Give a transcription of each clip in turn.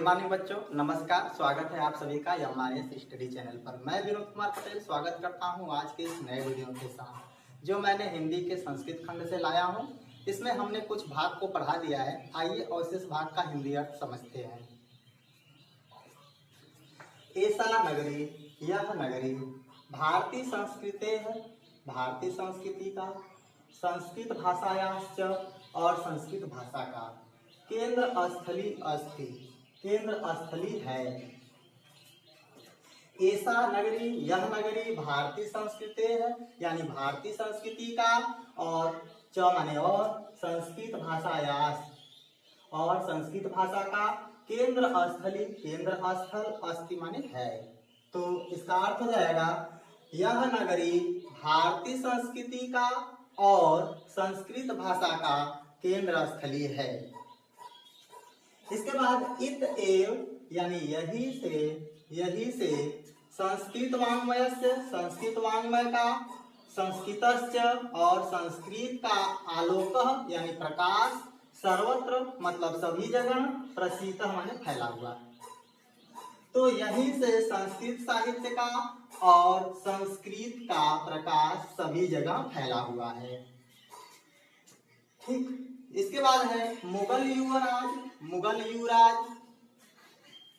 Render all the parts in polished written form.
Morning बच्चों, नमस्कार। स्वागत है आप सभी का एमआरएस स्टडी चैनल पर। मैं विनोद कुमार पटेल स्वागत करता हूं आज के इस नए वीडियो के साथ, जो मैंने हिंदी के संस्कृत खंड से लाया हूं। इसमें हमने कुछ भाग को पढ़ा दिया है। आइए और इस भाग का हिंदी अर्थ समझते हैं। ऐसा नगरी, यह नगरी, भारतीय संस्कृते है, भारतीय संस्कृति का, संस्कृत भाषायाश्च और संस्कृत भाषा का, केंद्र स्थली अस्ति, केंद्र स्थली है। ऐसा नगरी, यह नगरी भारतीय संस्कृति है, यानी भारतीय संस्कृति का, और च माने और, संस्कृत भाषायास और संस्कृत भाषा का, केंद्र स्थली, केंद्र स्थल, अस्ति माने है। तो इसका अर्थ हो जाएगा यह नगरी भारतीय संस्कृति का और संस्कृत भाषा का केंद्र स्थली है। इसके बाद इत एव यानी यही से संस्कृत वाङ्मय से, संस्कृत वाङ्मय का, संस्कृतस्य और संस्कृत का आलोक यानी प्रकाश, सर्वत्र मतलब सभी जगह, प्रसीत माने फैला हुआ। तो यहीं से संस्कृत साहित्य का और संस्कृत का प्रकाश सभी जगह फैला हुआ है। ठीक, इसके बाद है मुगल युवराज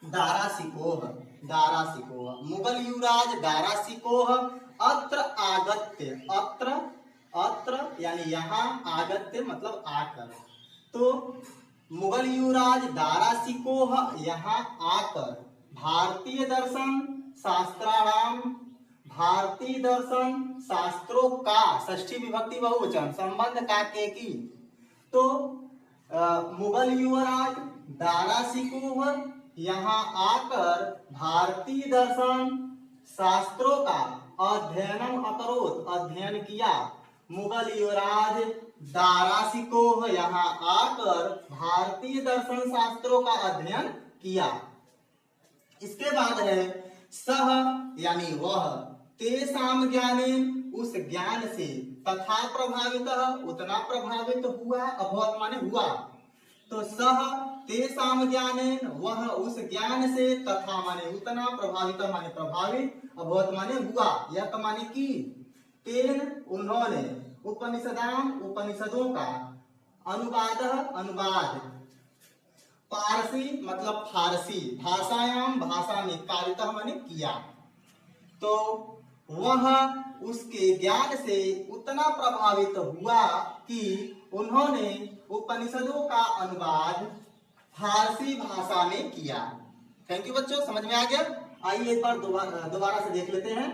दारासिकोह, मुगल युवराज दारासिकोह अत्र आगत्य, अत्र यानी यहाँ, आगत्य मतलब आकर। तो मुगल युवराज दारासिकोह यहाँ आकर भारतीय दर्शन शास्त्राणाम, भारतीय दर्शन शास्त्रों का, षष्ठी विभक्ति बहुवचन, संबंध का के की। तो मुगल युवराज दारासिकोह यहाँ आकर भारतीय दर्शन शास्त्रों का अध्ययनम अकरोत, अध्ययन किया। मुगल युवराज दारासिकोह यहाँ आकर भारतीय दर्शन शास्त्रों का अध्ययन किया। इसके बाद है सह यानी वह, तेषाम ज्ञानेन उस ज्ञान से, तथा प्रभावित उतना प्रभावित हुआ, अभवत माने हुआ। तो सह तेषाम ज्ञानेन वह उस ज्ञान से, तथा माने उतना, प्रभावित माने प्रभावित, अभवत माने हुआ, यह माने की। तेन उन्होंने, उपनिषदाम उपनिषदों का, अनुवाद, पारसी मतलब फारसी, भाषायाम भाषा में, कारितः माने किया। तो वह उसके ज्ञान से उतना प्रभावित हुआ कि उन्होंने उपनिषदों का अनुवाद फारसी भाषा में किया। थैंक यू बच्चों, समझ में आ गया। आइए एक बार दोबारा से देख लेते हैं।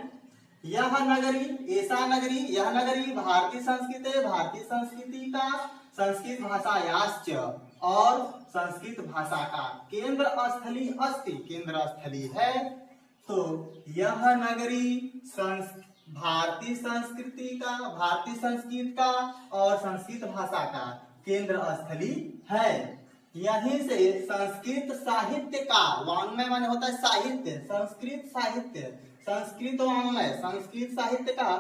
यह नगरी, ऐसा नगरी, यह नगरी भारतीय संस्कृति, भारतीय संस्कृति का, संस्कृत भाषायाश्च और संस्कृत भाषा का, केंद्र स्थली अस्ति, केंद्र स्थली है। तो यह नगरी भारतीय संस्कृति का, भारतीय संस्कृत का और संस्कृत भाषा का केंद्र स्थली है। यहीं से संस्कृत साहित्य का, वाङ्मय माने होता है साहित्य, संस्कृत साहित्य, संस्कृत वाङ्मय, संस्कृत साहित्य का,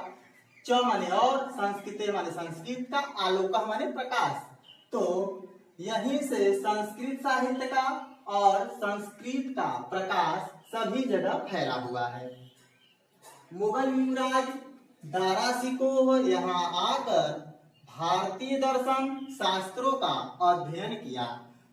च माने और, संस्कृत माने संस्कृत का, आलोक माने प्रकाश। तो यहीं से संस्कृत साहित्य का और संस्कृत का प्रकाश सभी जगह फैला हुआ है। मुगल युवराज दारासिकोह यहाँ आकर भारतीय दर्शन शास्त्रों का अध्ययन किया।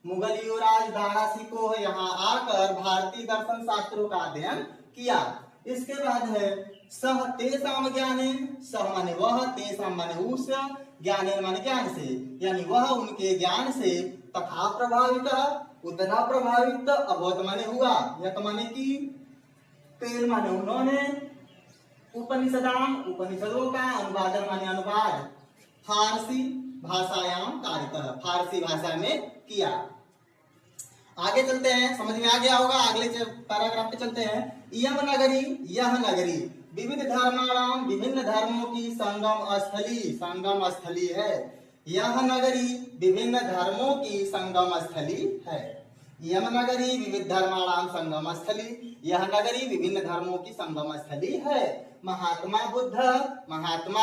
मुगल युवराज दारासिकोह यहाँ आकर भारतीय दर्शन शास्त्रों का अध्ययन किया। इसके बाद है सह तेषाम ज्ञानेन, सह माने वह, तेषाम माने उस, ज्ञानेन माने ज्ञान से, यानी वह उनके ज्ञान से, तथा प्रभावित उतना प्रभावित, अभवत माने हुआ, यह माने की, तेल माने उन्होंने, उपनिषदाम उपनिषदों का, अनुवाद माने अनुवाद, फारसी भाषायाम कारितः, फारसी भाषा में किया। आगे चलते हैं, समझ में आ गया होगा। अगले पैराग्राफ पे चलते हैं। इयम नगरी, यह नगरी, विविध धर्माणाम, विभिन्न धर्मों की संगम स्थली है। यह नगरी विभिन्न धर्मों की संगम स्थली है। यम नगरी विविध धर्माणाम संगम स्थली, यह नगरी विभिन्न धर्मों की संगम स्थली है। महात्मा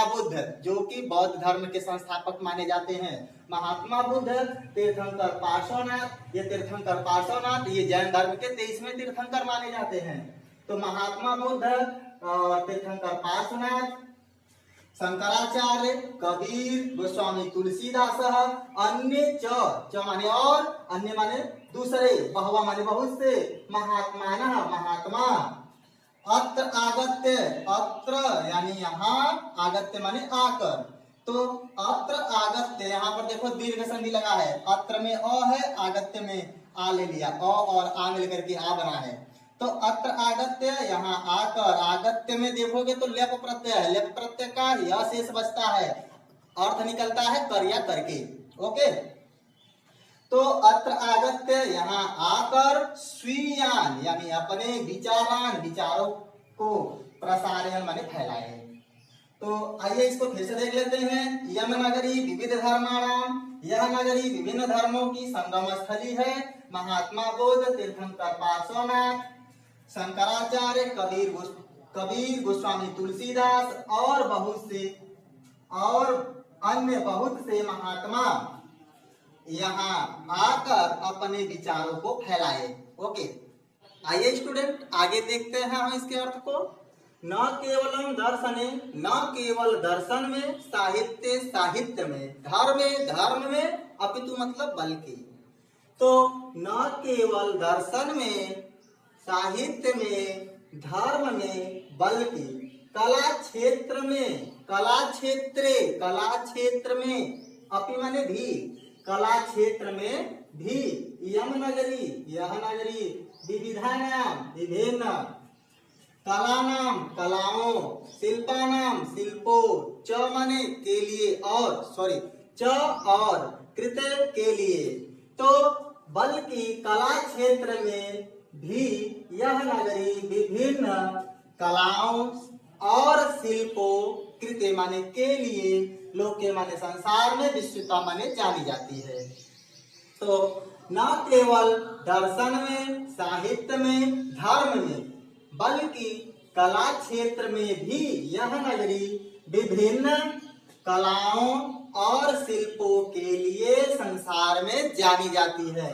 बुद्ध जो कि बौद्ध धर्म के संस्थापक माने जाते हैं, महात्मा बुद्ध, तीर्थंकर पार्श्वनाथ, ये तीर्थंकर पार्श्वनाथ ये जैन धर्म के 23वें तीर्थंकर माने जाते हैं। तो महात्मा बुद्ध और तीर्थंकर पार्श्वनाथ, शंकराचार्य, कबीर, गोस्वामी तुलसीदास, अन्य च माने और, अन्य माने दूसरे, बहवा माने बहुत से, महात्मा, अत्र आगत्य, अत्र यानी यहाँ, आगत्य माने आकर, तो अत्र आगत्य, यहाँ पर देखो दीर्घ संधि लगा है, अत्र में अ है, आगत्य में आ ले लिया, अ और आ मिल करके आ बना है, तो अत्र आगत्य यहाँ आकर, आगत्य में देखोगे तो लेप प्रत्यय है, लेप प्रत्यय का यह शेष बचता है, अर्थ निकलता है कर या करके। ओके, तो अत्र आगत्य यहाँ आकर, स्वीयान यानी अपने विचारों को प्रसारण माने फैलाए। तो आइए इसको फिर से देख लेते हैं। यम नगरी विविध धर्माणाम, यह नगरी विभिन्न धर्मों की संगम स्थली है। महात्मा बुद्ध, तीर्थंकर पार्श्वनाथ, शंकराचार्य, कबीर, गोस्वामी तुलसीदास और अन्य बहुत से महात्मा यहाँ आकर अपने विचारों को फैलाए। ओके, आइए स्टूडेंट आगे देखते हैं हम इसके अर्थ को। न केवलम दर्शने, न केवल दर्शन में, साहित्य में, धर्म में, अपितु मतलब बल्कि। तो न केवल दर्शन में, साहित्य में, धर्म में, बल्कि कला क्षेत्र में, अपि माने भी, कला क्षेत्र में भी, यह नगरी विविधानाम विभिन्न, कलाओं, शिल्पों, च माने के लिए और कृत्य के लिए, तो बल्कि कला क्षेत्र में भी यह नगरी विभिन्न कलाओं और शिल्पों, कृत्य माने के लिए, लोके माने संसार में, विश्वता माने जानी जाती है। तो न केवल दर्शन में, साहित्य में, धर्म में, बल्कि कला क्षेत्र में भी यह नगरी विभिन्न कलाओं और शिल्पों के लिए संसार में जानी जाती है।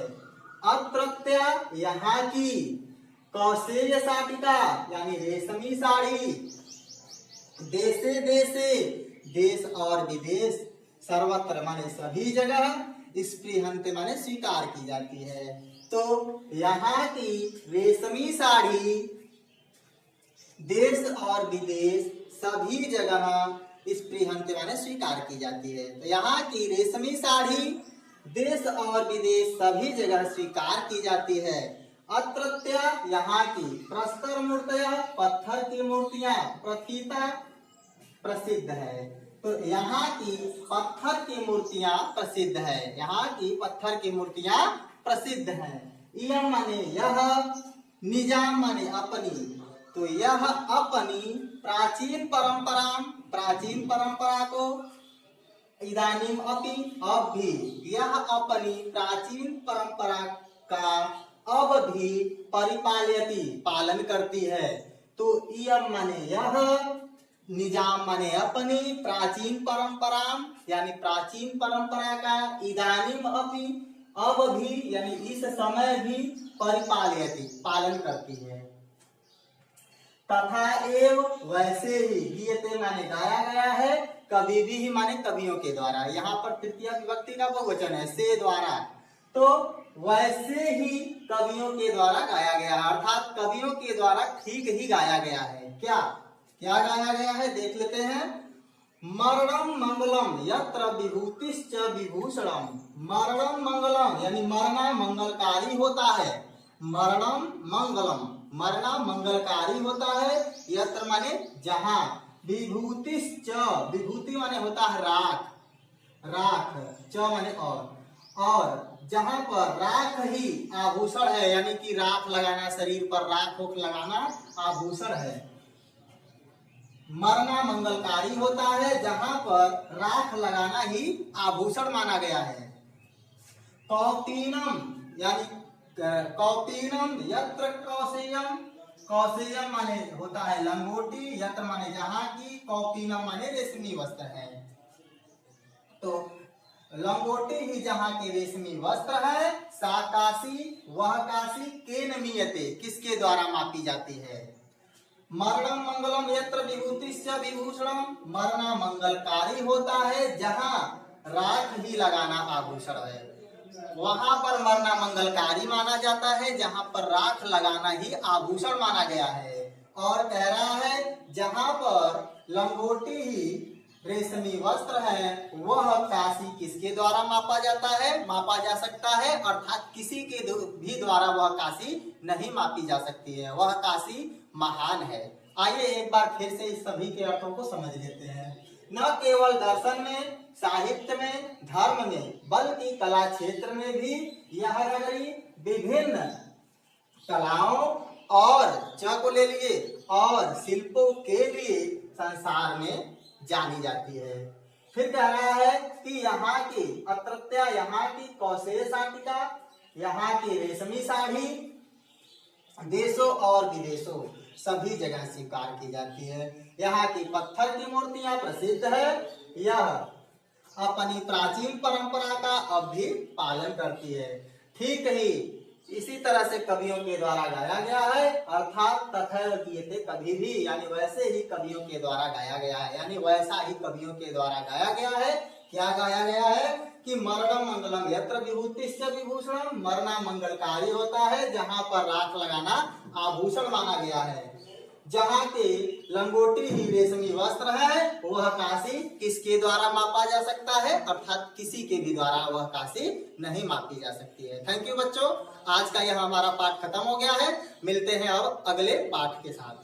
अत्रत्य यहाँ की, कौशेय शाटिका यानी रेशमी साड़ी, देश और विदेश, सर्वत्र माने सभी जगह, स्पृहन्ते माने स्वीकार की जाती है। तो यहाँ की रेशमी साड़ी देश और विदेश सभी जगह स्पृहन्ते माने स्वीकार की जाती है। तो यहाँ की रेशमी साड़ी देश और विदेश सभी जगह स्वीकार की जाती है। अत्रत्य यहाँ की, प्रस्तर मूर्तया पत्थर की मूर्तियां, प्रथिता प्रसिद्ध है। तो यहाँ की पत्थर की मूर्तियां प्रसिद्ध है, यहाँ की पत्थर की मूर्तियां प्रसिद्ध हैं। इयम माने यह, निजाम माने अपनी, तो यह अपनी प्राचीन परंपरा को, इदानीम अपि अब भी, यह अपनी प्राचीन परंपरा का अब भी परिपालयति पालन करती है। तो इयम माने यह, निजाम माने अपनी, प्राचीन परंपरा यानी प्राचीन परंपरा का, इदानीम अपि अब भी यानी इस समय भी, परिपालयति पालन करती है। तथा एव वैसे ही, गीयते माने गाया गया है, कवि भी माने कवियों के द्वारा, यहाँ पर तृतीय विभक्ति का बहुवचन है, से द्वारा, तो वैसे ही कवियों के द्वारा गाया गया है, अर्थात कवियों के द्वारा ठीक ही गाया गया है। क्या गाया गया है देख लेते हैं। मरणम मंगलम यत्र विभूतिश्च विभूषणम, मरणम मंगलम यानी मरना मंगलकारी होता है, मरणम मंगलम, मरना मंगलकारी होता है, यत्र माने जहाँ, विभूतिश्च, विभूति माने होता है राख, च माने और जहाँ पर राख ही आभूषण है, यानी कि राख लगाना, शरीर पर राख लगाना आभूषण है। मरना मंगलकारी होता है जहाँ पर राख लगाना ही आभूषण माना गया है। कौपीनम यानी कौपीनम यत्र कौशेयम, कौशेयम माने होता है लंगोटी, यत्र माने जहाँ की, कौपीनम माने रेशमी वस्त्र है। तो लंगोटी ही जहाँ के रेशमी वस्त्र है, सा काशी वह काशी, केन मीयते किसके द्वारा मापी जाती है। मरणम मंगलम यत्र विभूतिश्च विभूषणम, मरना मंगलकारी होता है जहाँ राख ही लगाना आभूषण है, वहां पर मरना मंगलकारी माना जाता है जहां पर राख लगाना ही आभूषण माना गया है। और कह रहा है जहां पर लंगोटी ही रेशमी वस्त्र है, वह काशी किसके द्वारा मापा जाता है, मापा जा सकता है, अर्थात किसी के भी द्वारा वह काशी नहीं मापी जा सकती है, वह काशी महान है। आइए एक बार फिर से इस सभी के अर्थों को समझ लेते हैं। न केवल दर्शन में, साहित्य में, धर्म में, बल्कि कला क्षेत्र में भी यह नगरी विभिन्न कलाओं और च को ले लिए और शिल्पों के लिए संसार में जानी जाती है। फिर कह रहा है कि यहाँ की अत्रत्या, यहाँ की कौशेय शाटिका, यहाँ की रेशमी साड़ी देशों और विदेशों सभी जगह स्वीकार की जाती है। यहाँ की पत्थर की मूर्तियां प्रसिद्ध है, यह अपनी प्राचीन परंपरा का अब भी पालन करती है। ठीक ही इसी तरह से कवियों के द्वारा गाया गया है, अर्थात तथैव कीयते कभी भी, यानी वैसे ही कवियों के द्वारा गाया गया है, यानी वैसा ही कवियों के द्वारा गाया गया है। क्या गाया गया है कि मरणम मंगलम यत्र विभूतिश्च विभूषणम, मरना मंगलकारी होता है जहां पर राख लगाना आभूषण माना गया है। जहाँ के लंगोटी ही रेशमी वस्त्र है, वह काशी किसके द्वारा मापा जा सकता है, अर्थात किसी के भी द्वारा वह काशी नहीं मापी जा सकती है। थैंक यू बच्चों, आज का यह हमारा पाठ खत्म हो गया है। मिलते हैं अब अगले पाठ के साथ।